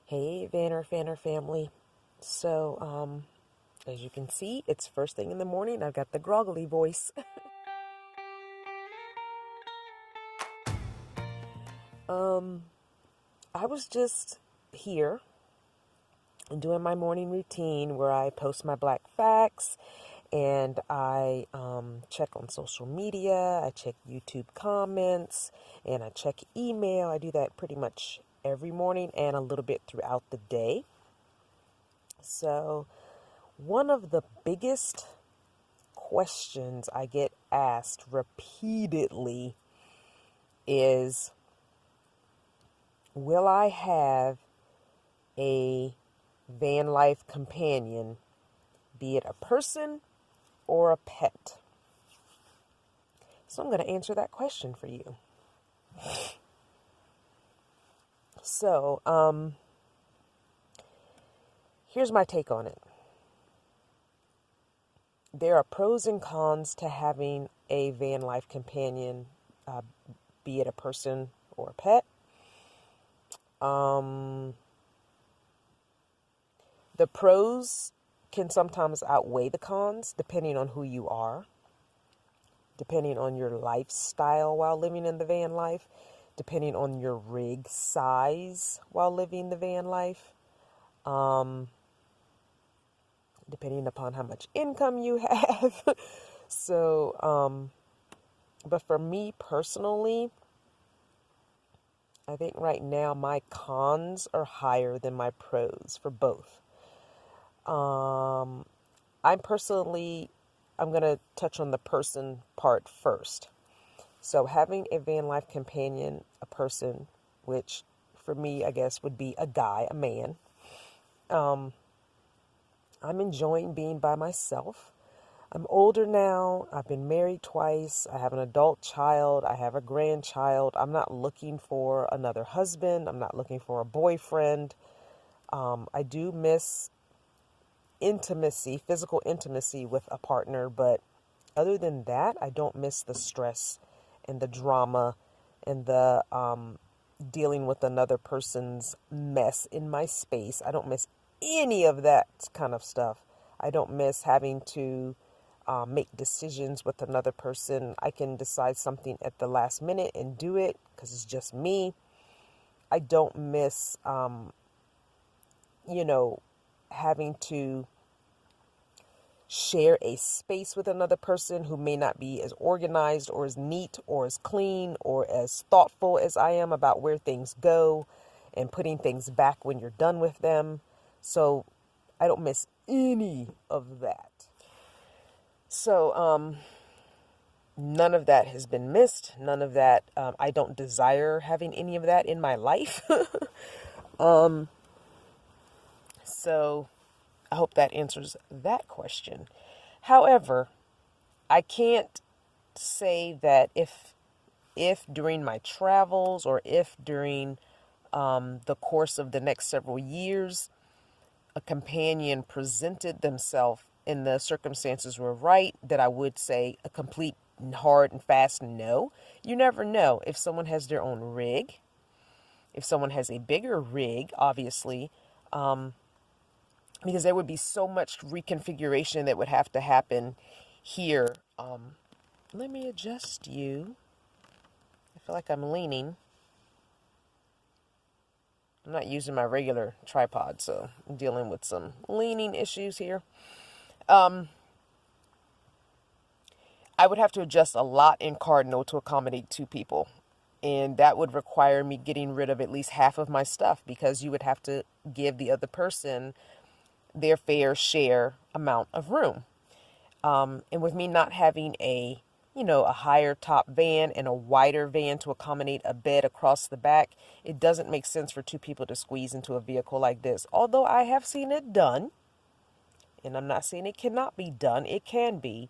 Hey, Vanner family. So, as you can see, it's first thing in the morning. I've got the groggly voice. um, I was just here doing my morning routine where I post my black facts and I check on social media, I check YouTube comments, and I check email. I do that pretty much every morning and a little bit throughout the day. So, one of the biggest questions I get asked repeatedly is, will I have a van life companion, be it a person or a pet? So I'm going to answer that question for you. So, here's my take on it. There are pros and cons to having a van life companion, be it a person or a pet. The pros can sometimes outweigh the cons depending on who you are, depending on your lifestyle while living in the van life, depending on your rig size while living the van life, depending upon how much income you have. So, but for me personally, I think right now my cons are higher than my pros for both. I'm going to touch on the person part first. So having a van life companion, a person, which for me, I guess would be a guy, a man. I'm enjoying being by myself. I'm older now. I've been married twice. I have an adult child. I have a grandchild. I'm not looking for another husband. I'm not looking for a boyfriend. I do miss intimacy, physical intimacy with a partner, but other than that, I don't miss the stress and the drama and the dealing with another person's mess in my space. I don't miss any of that kind of stuff. I don't miss having to make decisions with another person. I can decide something at the last minute and do it because it's just me. I don't miss, having to share a space with another person who may not be as organized or as neat or as clean or as thoughtful as I am about where things go and putting things back when you're done with them. So I don't miss any of that. So none of that has been missed. None of that. I don't desire having any of that in my life. So I hope that answers that question. However, I can't say that if during my travels or if during the course of the next several years, a companion presented themselves and the circumstances were right, that I would say a complete hard and fast no. You never know. If someone has their own rig, if someone has a bigger rig, obviously, because there would be so much reconfiguration that would have to happen here. Let me adjust you. I feel like I'm leaning. I'm not using my regular tripod, so I'm dealing with some leaning issues here. I would have to adjust a lot in Cardinal to accommodate two people. And that would require me getting rid of at least half of my stuff because you would have to give the other person their fair share amount of room. And with me not having a higher top van and a wider van to accommodate a bed across the back, it doesn't make sense for two people to squeeze into a vehicle like this. Although I have seen it done, and I'm not saying it cannot be done, it can be,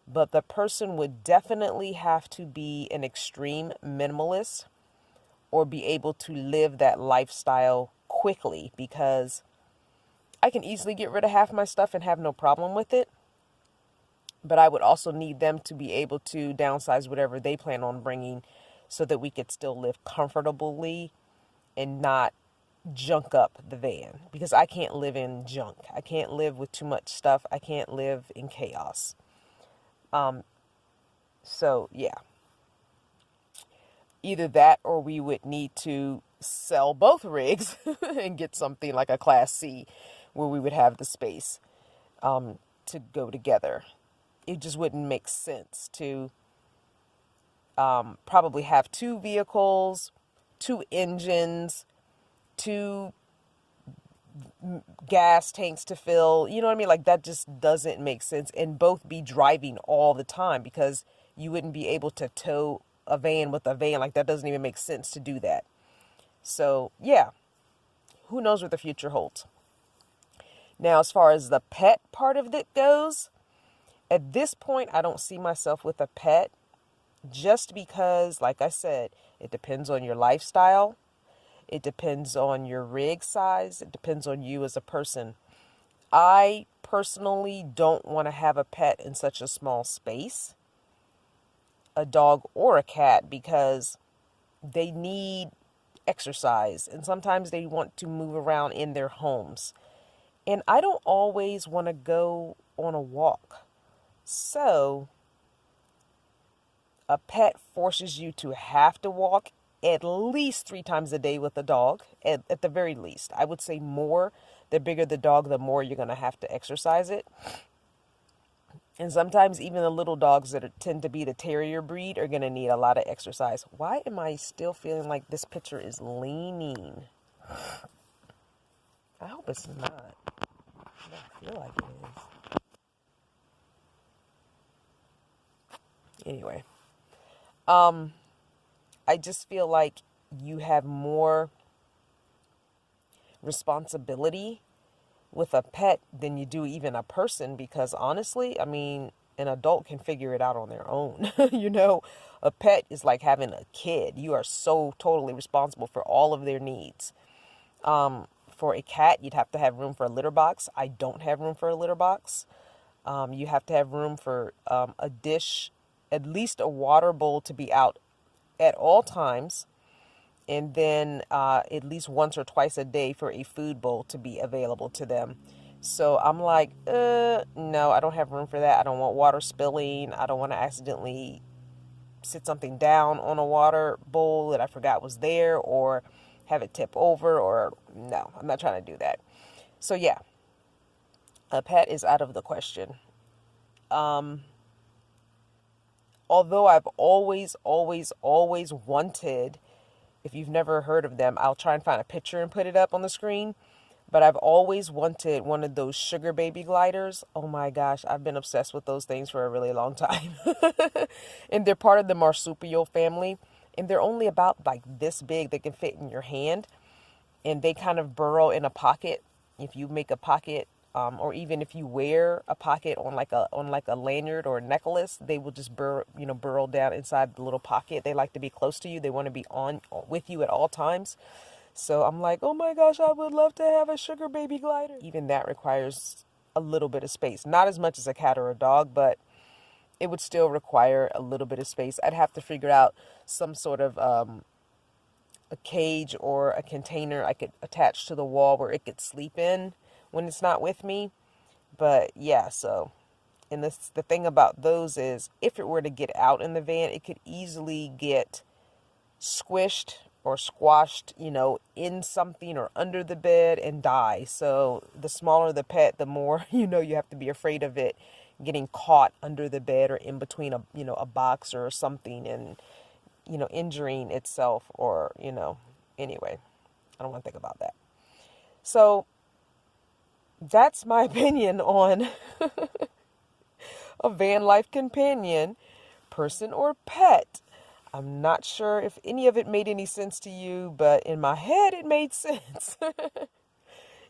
but the person would definitely have to be an extreme minimalist or be able to live that lifestyle quickly, because I can easily get rid of half my stuff and have no problem with it. But I would also need them to be able to downsize whatever they plan on bringing so that we could still live comfortably and not junk up the van, because I can't live in junk. I can't live with too much stuff. I can't live in chaos. So yeah, either that or we would need to sell both rigs and get something like a Class C where we would have the space to go together. It just wouldn't make sense to probably have two vehicles, two engines, two gas tanks to fill. You know what I mean? Like, that just doesn't make sense. And both be driving all the time, because you wouldn't be able to tow a van with a van. Like, that doesn't even make sense to do that. So yeah, who knows what the future holds. Now, as far as the pet part of it goes, at this point, I don't see myself with a pet, just because, like I said, it depends on your lifestyle. It depends on your rig size. It depends on you as a person. I personally don't want to have a pet in such a small space, a dog or a cat, because they need exercise and sometimes they want to move around in their homes. And I don't always want to go on a walk. So a pet forces you to have to walk at least 3 times a day with a dog, at the very least. I would say more. The bigger the dog, the more you're going to have to exercise it. And sometimes even the little dogs that tend to be the terrier breed are going to need a lot of exercise. Why am I still feeling like this picture is leaning? I hope it's not. I feel like it is. Anyway, I just feel like you have more responsibility with a pet than you do even a person, because honestly, I mean, an adult can figure it out on their own. You know, a pet is like having a kid. You are so totally responsible for all of their needs. For a cat, you'd have to have room for a litter box. I don't have room for a litter box. You have to have room for a dish, at least a water bowl to be out at all times. And then at least once or twice a day for a food bowl to be available to them. So I'm like, no, I don't have room for that. I don't want water spilling. I don't want to accidentally sit something down on a water bowl that I forgot was there, or have it tip over, or no, I'm not trying to do that. So yeah, a pet is out of the question. Although I've always wanted, if you've never heard of them, I'll try and find a picture and put it up on the screen. But I've always wanted one of those sugar baby gliders. Oh my gosh, I've been obsessed with those things for a really long time. And they're part of the marsupial family. And they're only about like this big. They can fit in your hand. And they kind of burrow in a pocket. If you make a pocket, or even if you wear a pocket on like a lanyard or a necklace, they will just burrow down inside the little pocket. They like to be close to you. They want to be on with you at all times. So I'm like, oh my gosh, I would love to have a sugar baby glider. Even that requires a little bit of space. Not as much as a cat or a dog, but it would still require a little bit of space. I'd have to figure out some sort of a cage or a container I could attach to the wall where it could sleep in when it's not with me. But yeah, so, and the thing about those is, if it were to get out in the van, it could easily get squished or squashed, in something or under the bed and die. So the smaller the pet, the more, you have to be afraid of it getting caught under the bed or in between a box or something, and, injuring itself, or, anyway, I don't want to think about that. So that's my opinion on a van life companion, person or pet. I'm not sure if any of it made any sense to you, but in my head it made sense.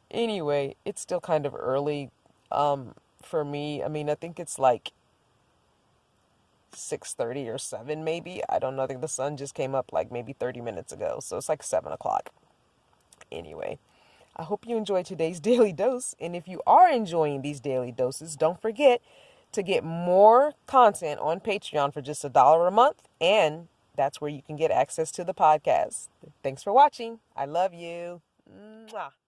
Anyway, it's still kind of early for me. I mean, I think it's like 6:30 or 7 maybe. I don't know. I think the sun just came up like maybe 30 minutes ago. So it's like 7 o'clock. Anyway, I hope you enjoyed today's daily dose. And if you are enjoying these daily doses, don't forget to get more content on Patreon for just $1 a month. And that's where you can get access to the podcast. Thanks for watching. I love you. Mwah.